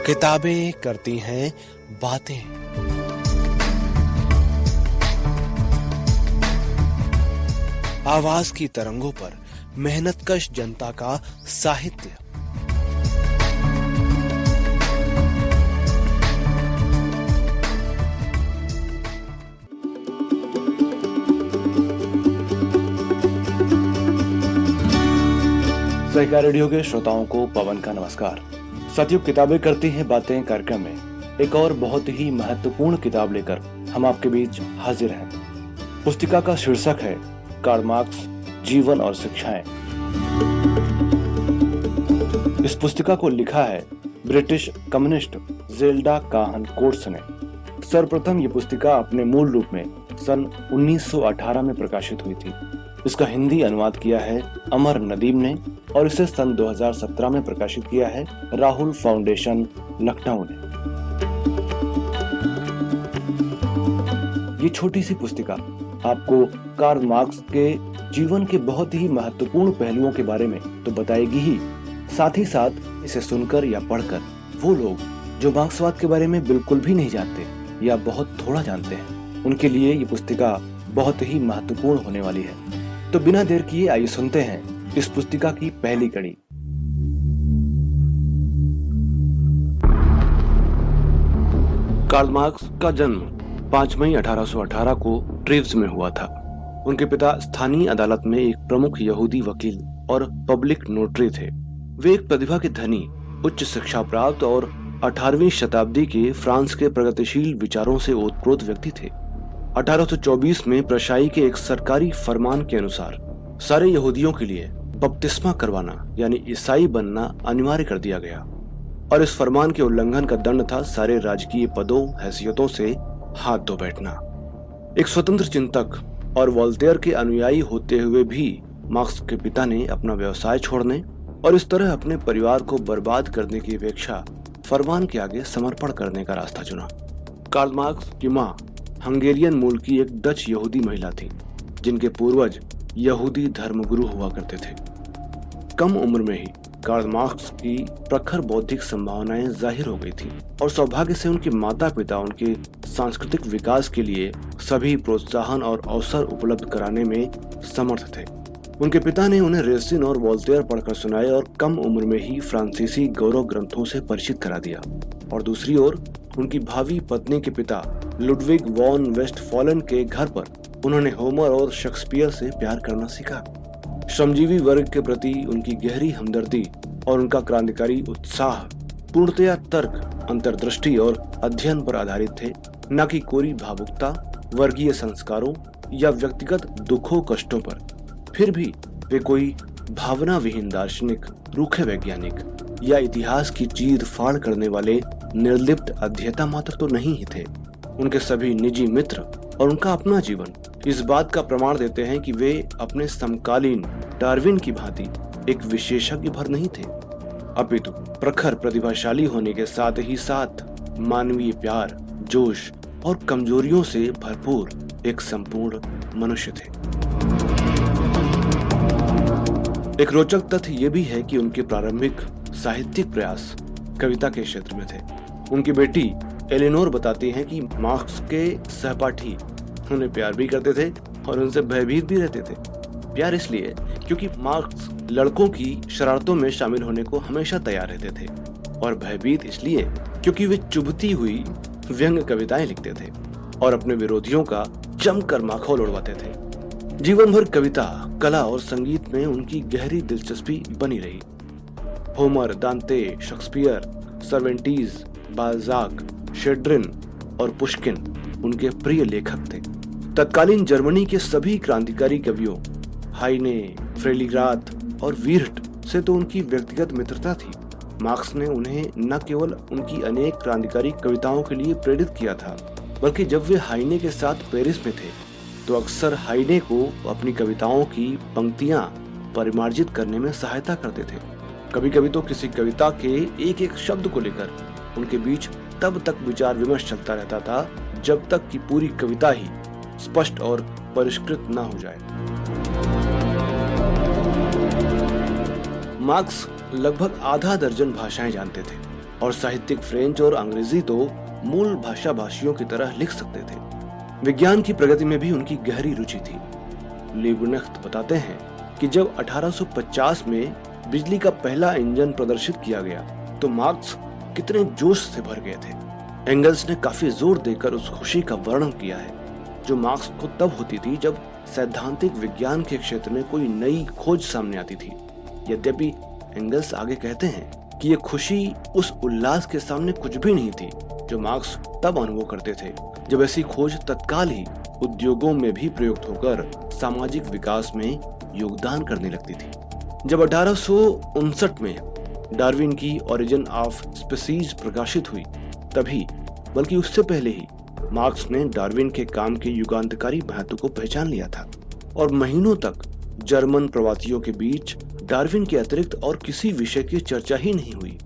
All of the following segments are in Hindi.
किताबें करती हैं बातें। आवाज की तरंगों पर मेहनतकश जनता का साहित्य। सहकार रेडियो के श्रोताओं को पवन का नमस्कार। साथियों, किताबें करती हैं बातें कार्यक्रम में एक और बहुत ही महत्वपूर्ण किताब लेकर हम आपके बीच हाजिर हैं। पुस्तिका का शीर्षक है कार्ल मार्क्स, जीवन और शिक्षाएं। इस पुस्तिका को लिखा है ब्रिटिश कम्युनिस्ट ज़ेल्डा काहन कोर्ट्स ने। सर्वप्रथम ये पुस्तिका अपने मूल रूप में सन 1918 में प्रकाशित हुई थी। इसका हिंदी अनुवाद किया है अमर नदीम ने और इसे सन 2017 में प्रकाशित किया है राहुल फाउंडेशन लखनऊ ने। ये छोटी सी पुस्तिका आपको कार्ल मार्क्स के जीवन के बहुत ही महत्वपूर्ण पहलुओं के बारे में तो बताएगी ही, साथ ही साथ इसे सुनकर या पढ़कर वो लोग जो मार्क्सवाद के बारे में बिल्कुल भी नहीं जानते या बहुत थोड़ा जानते हैं, उनके लिए ये पुस्तिका बहुत ही महत्वपूर्ण होने वाली है। तो बिना देर किए आइए सुनते हैं इस पुस्तिका की पहली कड़ी। कार्ल मार्क्स का जन्म 5 मई 1818 को ट्रीव्स में हुआ था। उनके पिता स्थानीय अदालत में एक प्रमुख यहूदी वकील और पब्लिक नोटरी थे। वे एक प्रतिभा के धनी, उच्च शिक्षा प्राप्त और 18वीं शताब्दी के फ्रांस के प्रगतिशील विचारों से ओतप्रोत व्यक्ति थे। 1824 में प्रशाई के एक सरकारी फरमान के अनुसार सारे यहूदियों के लिए बपतिस्मा करवाना यानी ईसाई बनना अनिवार्य कर दिया गया और इस फरमान के उल्लंघन का दंड था सारे राजकीय पदों हैसियतों से हाथ धो बैठना। एक स्वतंत्र चिंतक और वोल्टेयर के अनुयायी होते हुए भी मार्क्स के पिता ने अपना व्यवसाय छोड़ने और इस तरह अपने परिवार को बर्बाद करने की अपेक्षा फरमान के आगे समर्पण करने का रास्ता चुना। कार्ल मार्क्स की मां हंगेरियन मूल की एक डच यहूदी महिला थी, जिनके पूर्वज यहूदी धर्मगुरु हुआ करते थे। कम उम्र में ही कार्ल मार्क्स की प्रखर बौद्धिक संभावनाएं जाहिर हो गई थी और सौभाग्य से उनके माता पिता उनके सांस्कृतिक विकास के लिए सभी प्रोत्साहन और अवसर उपलब्ध कराने में समर्थ थे। उनके पिता ने उन्हें रेसिन और वोल्टेयर पढ़कर सुनाए और कम उम्र में ही फ्रांसीसी गौरव ग्रंथों से परिचित करा दिया। और दूसरी ओर उनकी भावी पत्नी के पिता लुडविग वॉन वेस्टफॉलन के घर पर उन्होंने होमर और शेक्सपियर से प्यार करना सीखा। श्रमजीवी वर्ग के प्रति उनकी गहरी हमदर्दी और उनका क्रांतिकारी उत्साह पूर्णतया तर्क, अंतर्दृष्टि और अध्ययन पर आधारित थे, न कि कोरी भावुकता, वर्गीय संस्कारों या व्यक्तिगत दुखों कष्टों पर। फिर भी वे कोई भावना विहीन दार्शनिक, रूखे वैज्ञानिक या इतिहास की चीर फाड़ करने वाले निर्लिप्त अध्येता मात्र तो नहीं ही थे। उनके सभी निजी मित्र और उनका अपना जीवन इस बात का प्रमाण देते हैं कि वे अपने समकालीन डार्विन की भांति एक विशेषज्ञ भर नहीं थे, अपितु प्रखर प्रतिभाशाली होने के साथ ही साथ मानवीय प्यार, जोश और कमजोरियों से भरपूर एक संपूर्ण मनुष्य थे। एक रोचक तथ्य ये भी है कि उनके प्रारंभिक साहित्यिक प्रयास कविता के क्षेत्र में थे। उनकी बेटी एलेनोर बताती हैं कि मार्क्स के सहपाठी उन्हें प्यार भी करते थे और उनसे भयभीत भी रहते थे। प्यार इसलिए क्योंकि मार्क्स लड़कों की शरारतों में शामिल होने को हमेशा तैयार रहते थे, और भयभीत इसलिए क्योंकि वे चुभती हुई व्यंग्य कविताएं लिखते थे और अपने विरोधियों का जमकर माखौल उड़वाते थे। जीवन भर कविता, कला और संगीत में उनकी गहरी दिलचस्पी बनी रही। होमर, दांते, शेक्सपियर, सर्वेंटीज, बाल्जाक, शेड्रिन और पुश्किन उनके प्रिय लेखक थे। तत्कालीन जर्मनी के सभी क्रांतिकारी कवियों हाइने, फ्रेलिग्राथ और वीर्ट से तो उनकी व्यक्तिगत मित्रता थी। मार्क्स ने उन्हें न केवल उनकी अनेक क्रांतिकारी कविताओं के लिए प्रेरित किया था, बल्कि जब वे हाइने के साथ पेरिस में थे तो अक्सर हाइने को अपनी कविताओं की पंक्तियां परिमार्जित करने में सहायता करते थे। कभी कभी तो किसी कविता के एक एक शब्द को लेकर उनके बीच तब तक विचार विमर्श चलता रहता था जब तक कि पूरी कविता ही स्पष्ट और परिष्कृत न हो जाए। मार्क्स लगभग आधा दर्जन भाषाएं जानते थे। और साहित्यिक फ्रेंच और अंग्रेजी तो मूल भाषा भाषियों की तरह लिख सकते थे। विज्ञान की प्रगति में भी उनकी गहरी रुचि थी। लिबनेख्त बताते हैं कि जब 1850 में बिजली का पहला इंजन प्रदर्शित किया गया तो मार्क्स कितने जोश से भर गए थे। एंगल्स ने काफी जोर देकर उस खुशी का वर्णन किया है जो मार्क्स को तब होती थी जब सैद्धांतिक विज्ञान के क्षेत्र में कोई नई खोज सामने आती थी। यद्यपि एंगल्स आगे कहते हैं कि ये खुशी उस उल्लास के सामने कुछ भी नहीं थी जो मार्क्स तब अनुभव करते थे जब ऐसी खोज तत्काल ही उद्योगों में भी प्रयुक्त होकर सामाजिक विकास में योगदान करने लगती थी। जब 1859 में डार्विन की ओरिजिन ऑफ स्पीसीज प्रकाशित हुई तभी, बल्कि उससे पहले ही मार्क्स ने डार्विन के काम के युगांतकारी महत्व को पहचान लिया था और महीनों तक जर्मन प्रवासियों के बीच डार्विन के अतिरिक्त और किसी विषय की चर्चा ही नहीं हुई।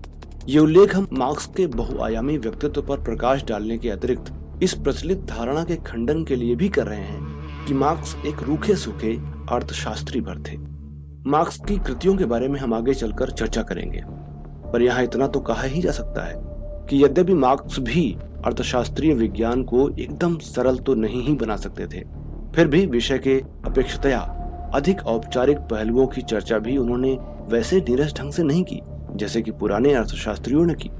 ये उल्लेख हम मार्क्स के बहुआयामी व्यक्तित्व पर प्रकाश डालने के अतिरिक्त इस प्रचलित धारणा के खंडन के लिए भी कर रहे हैं कि मार्क्स एक रूखे सूखे अर्थशास्त्री भर थे। मार्क्स की कृतियों के बारे में हम आगे चलकर चर्चा करेंगे, पर यहाँ इतना तो कहा ही जा सकता है कि यद्यपि मार्क्स भी अर्थशास्त्रीय विज्ञान को एकदम सरल तो नहीं ही बना सकते थे, फिर भी विषय के अपेक्षातया अधिक औपचारिक पहलुओं की चर्चा भी उन्होंने वैसे नीरस ढंग से नहीं की जैसे कि पुराने अर्थशास्त्रियों ने की।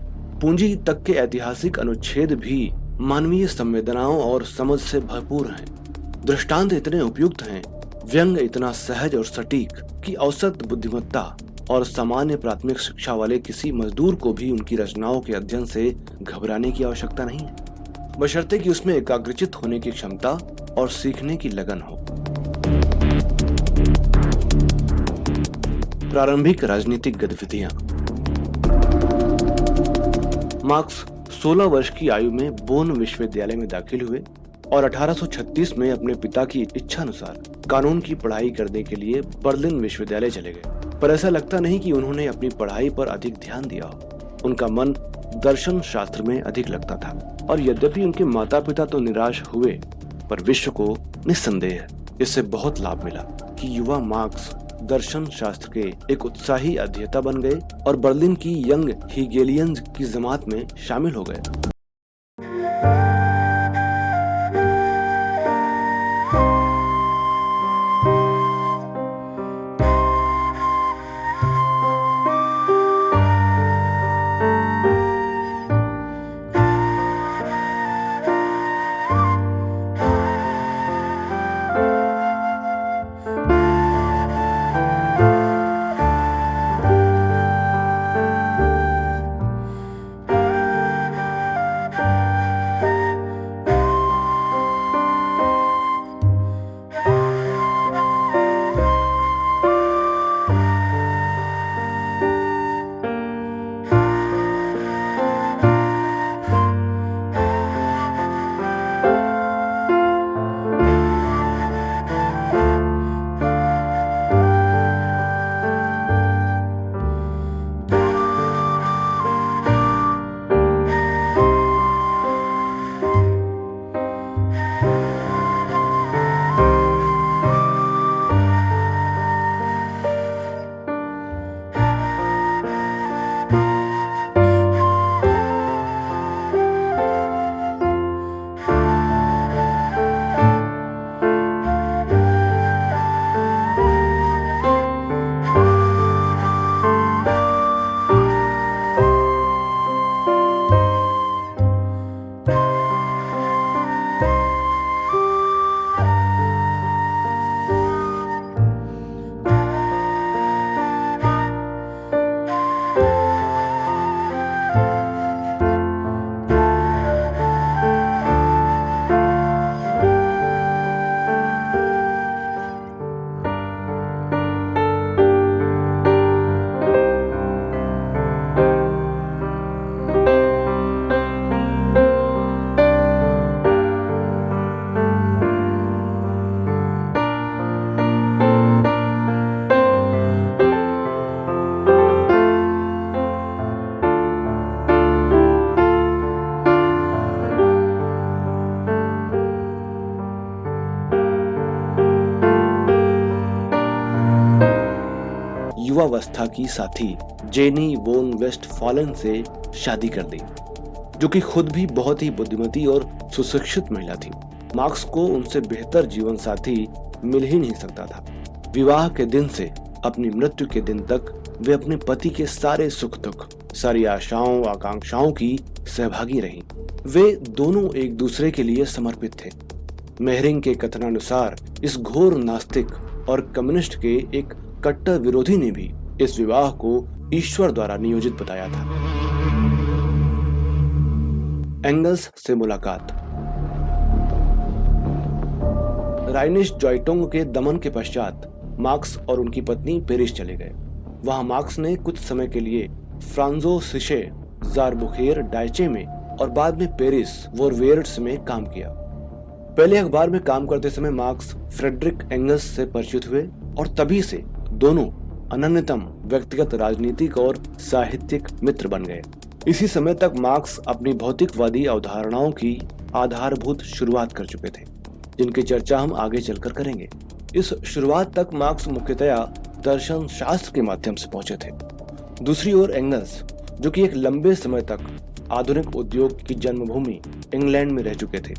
पूंजी तक के ऐतिहासिक अनुच्छेद भी मानवीय संवेदनाओं और समझ से भरपूर हैं। दृष्टांत इतने उपयुक्त हैं, व्यंग इतना सहज और सटीक कि औसत बुद्धिमत्ता और सामान्य प्राथमिक शिक्षा वाले किसी मजदूर को भी उनकी रचनाओं के अध्ययन से घबराने की आवश्यकता नहीं है, बशर्ते कि उसमें एकाग्रचित होने की क्षमता और सीखने की लगन हो। प्रारंभिक राजनीतिक गतिविधियां। मार्क्स 16 वर्ष की आयु में बोन विश्वविद्यालय में दाखिल हुए और 1836 में अपने पिता की इच्छानुसार कानून की पढ़ाई करने के लिए बर्लिन विश्वविद्यालय चले गए। पर ऐसा लगता नहीं कि उन्होंने अपनी पढ़ाई पर अधिक ध्यान दिया हो। उनका मन दर्शन शास्त्र में अधिक लगता था और यद्यपि उनके माता पिता तो निराश हुए, पर विश्व को निस्संदेह इससे बहुत लाभ मिला कि युवा मार्क्स दर्शन शास्त्र के एक उत्साही अध्येता बन गए और बर्लिन की यंग हीगेलियंस की जमात में शामिल हो गए। युवावस्था की साथी जेनी वोन वेस्टफालन से शादी कर ली, जो कि खुद भी बहुत ही बुद्धिमती और सुशिक्षित महिला थी। मार्क्स को उनसे बेहतर जीवन साथी मिल ही नहीं सकता था। विवाह के दिन से अपनी मृत्यु के दिन तक वे अपने पति के सारे सुख दुख, सारी आशाओं आकांक्षाओं की सहभागी रहीं। वे दोनों एक दूसरे के लिए समर्पित थे। मेहरिंग के कथनानुसार इस घोर नास्तिक और कम्युनिस्ट के एक कट्टर विरोधी ने भी इस विवाह को ईश्वर द्वारा नियोजित बताया था। एंगल्स से मुलाकात। राइनिश जॉयटोंग के दमन के पश्चात मार्क्स और उनकी पत्नी पेरिस चले गए। वहां मार्क्स ने कुछ समय के लिए फ्रांजो सिशे, ज़ारबुखेर डायचे में और बाद में पेरिस वोरवेयर्ड्स में काम किया। पहले अखबार में काम करते समय मार्क्स फ्रेडरिक एंगल्स से परिचित हुए और तभी से दोनों अनन्यतम व्यक्तिगत राजनीतिक और साहित्यिक मित्र बन गए। इसी समय तक मार्क्स अपनी भौतिकवादी अवधारणाओं की आधारभूत शुरुआत कर चुके थे, जिनकी चर्चा हम आगे चलकर करेंगे। इस शुरुआत तक मार्क्स मुख्यतया दर्शन शास्त्र के माध्यम से पहुंचे थे। दूसरी ओर एंगल्स, जो कि एक लंबे समय तक आधुनिक उद्योग की जन्मभूमि इंग्लैंड में रह चुके थे,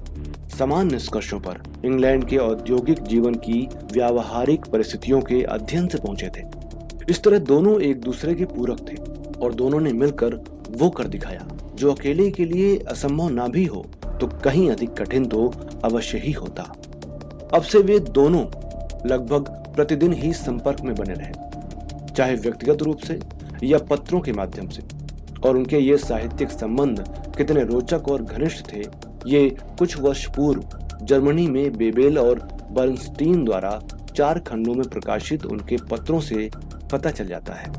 समान निष्कर्षों पर इंग्लैंड के औद्योगिक जीवन की व्यावहारिक परिस्थितियों के अध्ययन से पहुंचे थे। इस तरह दोनों एक दूसरे के पूरक थे और दोनों ने मिलकर वो कर दिखाया जो अकेले के लिए असंभव ना भी हो तो कहीं अधिक कठिन तो अवश्य ही होता। अब से वे दोनों लगभग प्रतिदिन ही संपर्क में बने रहे, चाहे व्यक्तिगत रूप से या पत्रों के माध्यम से, और उनके ये साहित्यिक संबंध कितने रोचक और घनिष्ठ थे ये कुछ वर्ष पूर्व जर्मनी में बेबेल और बर्नस्टीन द्वारा 4 खंडों में प्रकाशित उनके पत्रों से पता चल जाता है।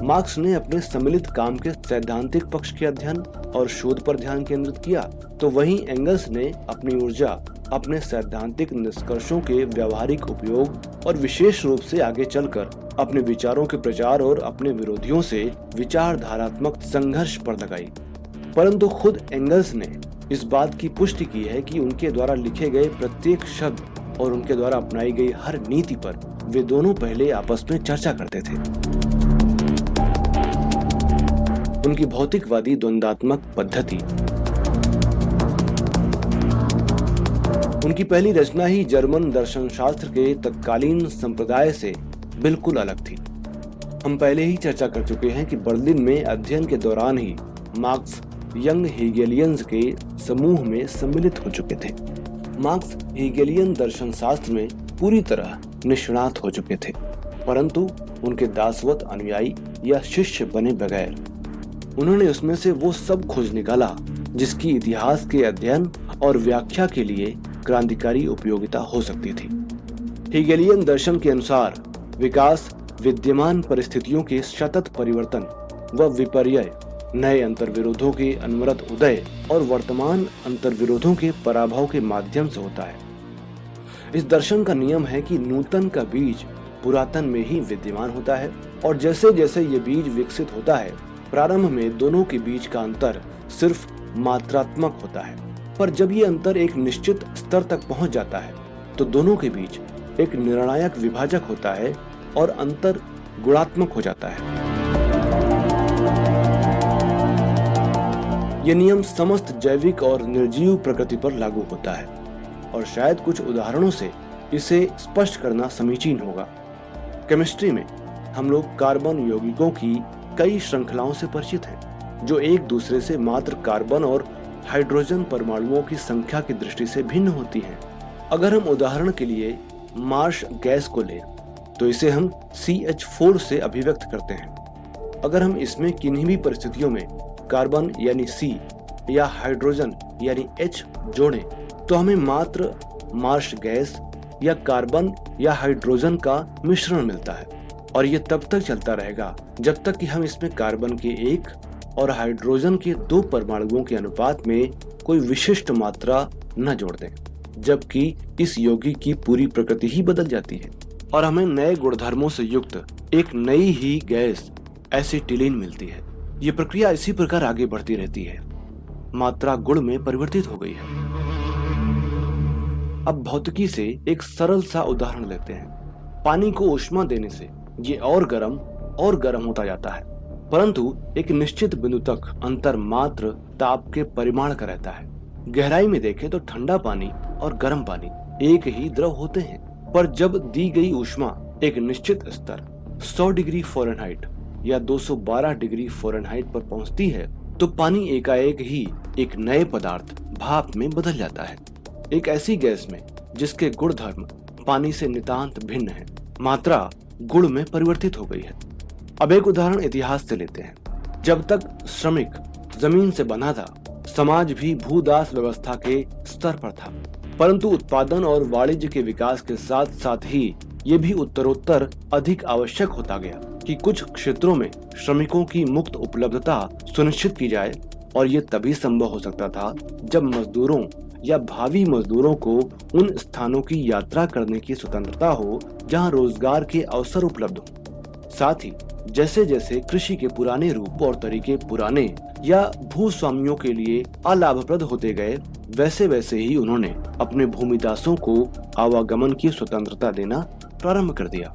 मार्क्स ने अपने सम्मिलित काम के सैद्धांतिक पक्ष के अध्ययन और शोध पर ध्यान केंद्रित किया, तो वहीं एंगल्स ने अपनी ऊर्जा अपने सैद्धांतिक निष्कर्षों के व्यावहारिक उपयोग और विशेष रूप से आगे चलकर अपने विचारों के प्रचार और अपने विरोधियों से विचारधारात्मक संघर्ष पर लगाई। परंतु खुद एंगल्स ने इस बात की पुष्टि की है कि उनके द्वारा लिखे गए प्रत्येक शब्द और उनके द्वारा अपनाई गई हर नीति पर वे दोनों पहले आपस में चर्चा करते थे। उनकी भौतिकवादी द्वंद्वात्मक पद्धति। उनकी पहली रचना ही जर्मन दर्शन शास्त्र के तत्कालीन संप्रदाय से बिल्कुल अलग थी। हम पहले ही चर्चा कर चुके हैं कि बर्लिन में अध्ययन के दौरान ही मार्क्स यंग हेगेलियंस के समूह में सम्मिलित हो चुके थे। मार्क्स हेगेलियन दर्शन शास्त्र में पूरी तरह निष्णात हो चुके थे, परंतु उनके दासवत अनुयायी या शिष्य बने बगैर उन्होंने उसमें से वो सब खोज निकाला जिसकी इतिहास के अध्ययन और व्याख्या के लिए क्रांतिकारी उपयोगिता हो सकती थी। हेगेलियन दर्शन के अनुसार विकास विद्यमान परिस्थितियों के सतत परिवर्तन व विपर्यय, नए अंतर्विरोधों के अनवरत उदय और वर्तमान अंतर्विरोधों के पराभव के माध्यम से होता है। इस दर्शन का नियम है कि नूतन का बीज पुरातन में ही विद्यमान होता है और जैसे जैसे ये बीज विकसित होता है, प्रारंभ में दोनों के बीच का अंतर सिर्फ मात्रात्मक होता है, पर जब ये अंतर एक निश्चित स्तर तक पहुंच जाता है तो दोनों के बीच एक निर्णायक विभाजक होता है और अंतर गुणात्मक हो जाता है। यह नियम समस्त जैविक और निर्जीव प्रकृति पर लागू होता है और शायद कुछ उदाहरणों से इसे स्पष्ट करना समीचीन होगा। केमिस्ट्री में हम लोग कार्बन यौगिकों की कई श्रृंखलाओं से परिचित हैं जो एक दूसरे से मात्र कार्बन और हाइड्रोजन परमाणुओं की संख्या की दृष्टि से भिन्न होती हैं। अगर हम उदाहरण के लिए मार्श गैस को लें तो इसे हम CH4 से अभिव्यक्त करते हैं। अगर हम इसमें किन्हीं भी परिस्थितियों में कार्बन यानी C या हाइड्रोजन यानी H जोड़ें तो हमें मात्र मार्श गैस या कार्बन या हाइड्रोजन का मिश्रण मिलता है और ये तब तक चलता रहेगा जब तक कि हम इसमें कार्बन के 1 और हाइड्रोजन के 2 परमाणुओं के अनुपात में कोई विशिष्ट मात्रा न जोड़ दें, जबकि इस यौगिक की पूरी प्रकृति ही बदल जाती है और हमें नए गुणधर्मों से युक्त एक नई ही गैस एसिटिलीन मिलती है। ये प्रक्रिया इसी प्रकार आगे बढ़ती रहती है, मात्रा गुण में परिवर्तित हो गई है। अब भौतिकी से एक सरल सा उदाहरण लेते हैं। पानी को ऊष्मा देने से ये और गर्म होता जाता है, परंतु एक निश्चित बिंदु तक अंतर मात्र ताप के परिमाण का रहता है। गहराई में देखें तो ठंडा पानी और गर्म पानी एक ही द्रव होते हैं, पर जब दी गई ऊष्मा एक निश्चित स्तर 100 डिग्री फ़ारेनहाइट या 212 डिग्री फ़ारेनहाइट पर पहुंचती है तो पानी एकाएक ही एक नए पदार्थ भाप में बदल जाता है। एक ऐसी गैस में जिसके गुणधर्म पानी से नितांत भिन्न है, मात्रा गुण में परिवर्तित हो गई है। अब एक उदाहरण इतिहास से लेते हैं। जब तक श्रमिक जमीन से बंधा था, समाज भी भूदास व्यवस्था के स्तर पर था, परंतु उत्पादन और वाणिज्य के विकास के साथ साथ ही ये भी उत्तरोत्तर अधिक आवश्यक होता गया कि कुछ क्षेत्रों में श्रमिकों की मुक्त उपलब्धता सुनिश्चित की जाए, और ये तभी संभव हो सकता था जब मजदूरों या भावी मजदूरों को उन स्थानों की यात्रा करने की स्वतंत्रता हो जहां रोजगार के अवसर उपलब्ध हो। साथ ही जैसे जैसे कृषि के पुराने रूप और तरीके पुराने या भूस्वामियों के लिए अलाभप्रद होते गए, वैसे वैसे ही उन्होंने अपने भूमिदासों को आवागमन की स्वतंत्रता देना प्रारंभ कर दिया,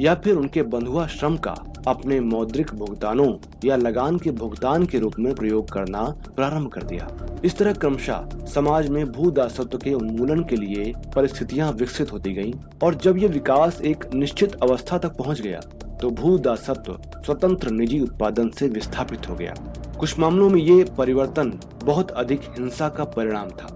या फिर उनके बंधुआ श्रम का अपने मौद्रिक भुगतानों या लगान के भुगतान के रूप में प्रयोग करना प्रारंभ कर दिया। इस तरह क्रमशः समाज में भूदासत्व के उन्मूलन के लिए परिस्थितियां विकसित होती गईं, और जब ये विकास एक निश्चित अवस्था तक पहुंच गया तो भूदासत्व स्वतंत्र निजी उत्पादन से विस्थापित हो गया। कुछ मामलों में ये परिवर्तन बहुत अधिक हिंसा का परिणाम था,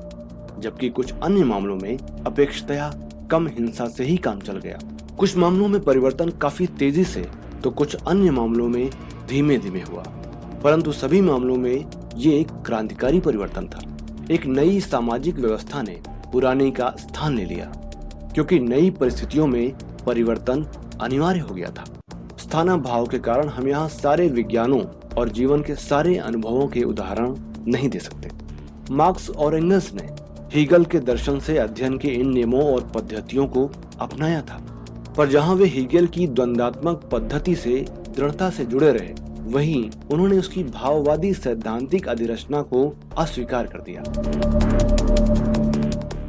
जबकि कुछ अन्य मामलों में अपेक्षातया कम हिंसा से ही काम चल गया। कुछ मामलों में परिवर्तन काफी तेजी से तो कुछ अन्य मामलों में धीमे धीमे हुआ, परंतु सभी मामलों में ये एक क्रांतिकारी परिवर्तन था। एक नई सामाजिक व्यवस्था ने पुराने का स्थान ले लिया, क्योंकि नई परिस्थितियों में परिवर्तन अनिवार्य हो गया था। स्थानाभाव के कारण हम यहाँ सारे विज्ञानों और जीवन के सारे अनुभवों के उदाहरण नहीं दे सकते। मार्क्स और एंगल्स ने हीगल के दर्शन से अध्ययन के इन नियमों और पद्धतियों को अपनाया था, पर जहाँ वे हीगल की द्वंद्वात्मक पद्धति से दृढ़ता से जुड़े रहे, वहीं उन्होंने उसकी भाववादी सैद्धांतिक अधिरचना को अस्वीकार कर दिया।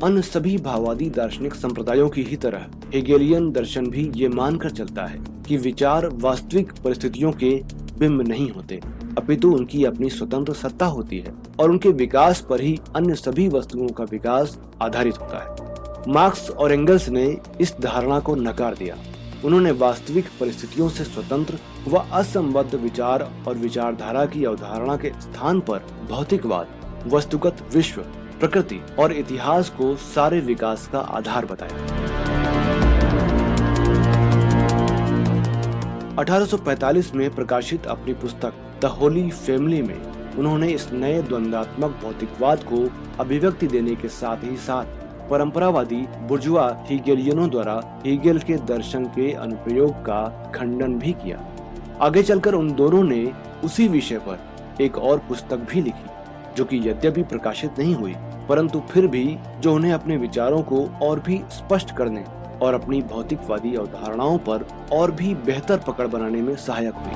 अन्य सभी भाववादी दार्शनिक संप्रदायों की ही तरह हेगेलियन दर्शन भी ये मानकर चलता है कि विचार वास्तविक परिस्थितियों के बिंब नहीं होते, अपितु उनकी अपनी स्वतंत्र सत्ता होती है, और उनके विकास पर ही अन्य सभी वस्तुओं का विकास आधारित होता है। मार्क्स और एंगल्स ने इस धारणा को नकार दिया। उन्होंने वास्तविक परिस्थितियों से स्वतंत्र व असंबद्ध विचार और विचारधारा की अवधारणा के स्थान पर भौतिकवाद, वस्तुगत विश्व, प्रकृति और इतिहास को सारे विकास का आधार बताया। 1845 में प्रकाशित अपनी पुस्तक द होली फैमिली में उन्होंने इस नए द्वंद्वात्मक भौतिकवाद को अभिव्यक्ति देने के साथ ही साथ परंपरावादी बुर्जुआ हीगेलियनों द्वारा हीगेल के दर्शन के अनुप्रयोग का खंडन भी किया। आगे चलकर उन दोनों ने उसी विषय पर एक और पुस्तक भी लिखी, जो कि यद्यपि प्रकाशित नहीं हुई, परंतु फिर भी जो उन्हें अपने विचारों को और भी स्पष्ट करने और अपनी भौतिकवादी अवधारणाओं पर और भी बेहतर पकड़ बनाने में सहायक हुई।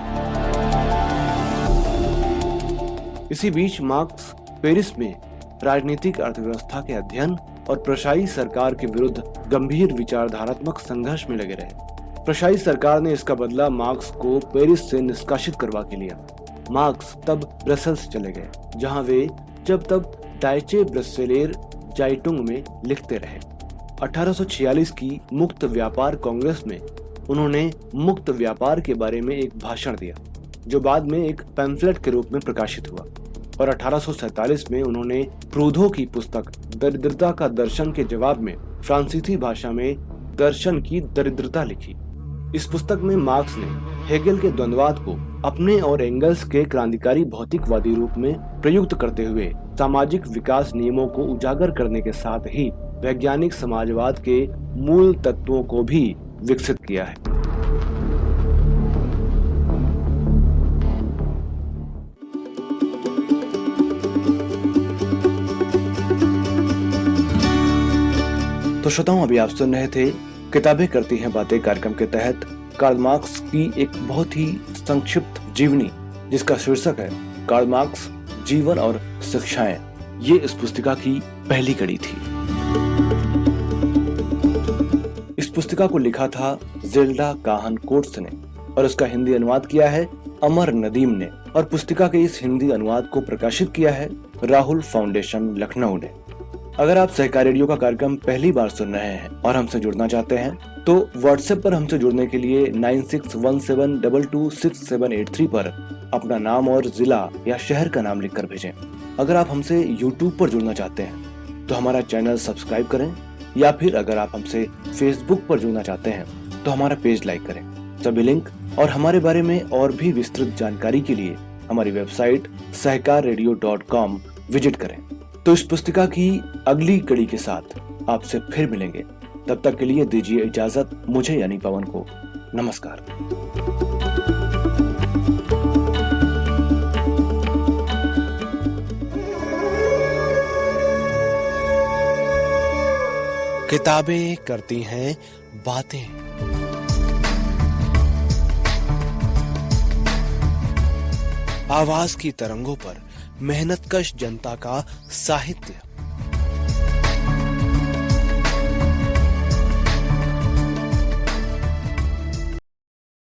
इसी बीच मार्क्स पेरिस में राजनीतिक अर्थव्यवस्था के अध्ययन और प्रशाही सरकार के विरुद्ध गंभीर विचारधारात्मक संघर्ष में लगे रहे। प्रशाही सरकार ने इसका बदला मार्क्स को पेरिस से निष्कासित करवा के लिया। मार्क्स तब ब्रसेल्स चले गए, जहां वे जब तब डायचे ब्रसेलेर जाइटुंग में लिखते रहे। 1846 की मुक्त व्यापार कांग्रेस में उन्होंने मुक्त व्यापार के बारे में एक भाषण दिया, जो बाद में एक पैम्फलेट के रूप में प्रकाशित हुआ, और 1847 में उन्होंने प्रूधो की पुस्तक दरिद्रता का दर्शन के जवाब में फ्रांसीसी भाषा में दर्शन की दरिद्रता लिखी। इस पुस्तक में मार्क्स ने हेगेल के द्वंद्ववाद को अपने और एंगल्स के क्रांतिकारी भौतिकवादी रूप में प्रयुक्त करते हुए सामाजिक विकास नियमों को उजागर करने के साथ ही वैज्ञानिक समाजवाद के मूल तत्वों को भी विकसित किया है। तो श्रोताओं, अभी आप सुन रहे थे किताबें करती हैं बातें कार्यक्रम के तहत कार्ल मार्क्स की एक बहुत ही संक्षिप्त जीवनी, जिसका शीर्षक है कार्ल मार्क्स जीवन और शिक्षाएं। ये इस पुस्तिका की पहली कड़ी थी। इस पुस्तिका को लिखा था ज़ेल्डा काहन कोट्स ने और उसका हिंदी अनुवाद किया है अमर नदीम ने और पुस्तिका के इस हिंदी अनुवाद को प्रकाशित किया है राहुल फाउंडेशन लखनऊ ने। अगर आप सहकार रेडियो का कार्यक्रम पहली बार सुन रहे हैं और हमसे जुड़ना चाहते हैं तो व्हाट्सएप पर हमसे जुड़ने के लिए 9617226783 पर अपना नाम और जिला या शहर का नाम लिखकर भेजें। अगर आप हमसे यूट्यूब पर जुड़ना चाहते हैं तो हमारा चैनल सब्सक्राइब करें या फिर अगर आप हमसे फेसबुक पर जुड़ना चाहते हैं तो हमारा पेज लाइक करें। सभी लिंक और हमारे बारे में और भी विस्तृत जानकारी के लिए हमारी वेबसाइट सहकाररेडियो.com विजिट करें। तो इस पुस्तिका की अगली कड़ी के साथ आपसे फिर मिलेंगे। तब तक के लिए दीजिए इजाजत मुझे यानी पवन को। नमस्कार। किताबें करती हैं बातें। आवाज की तरंगों पर मेहनतकश जनता का साहित्य।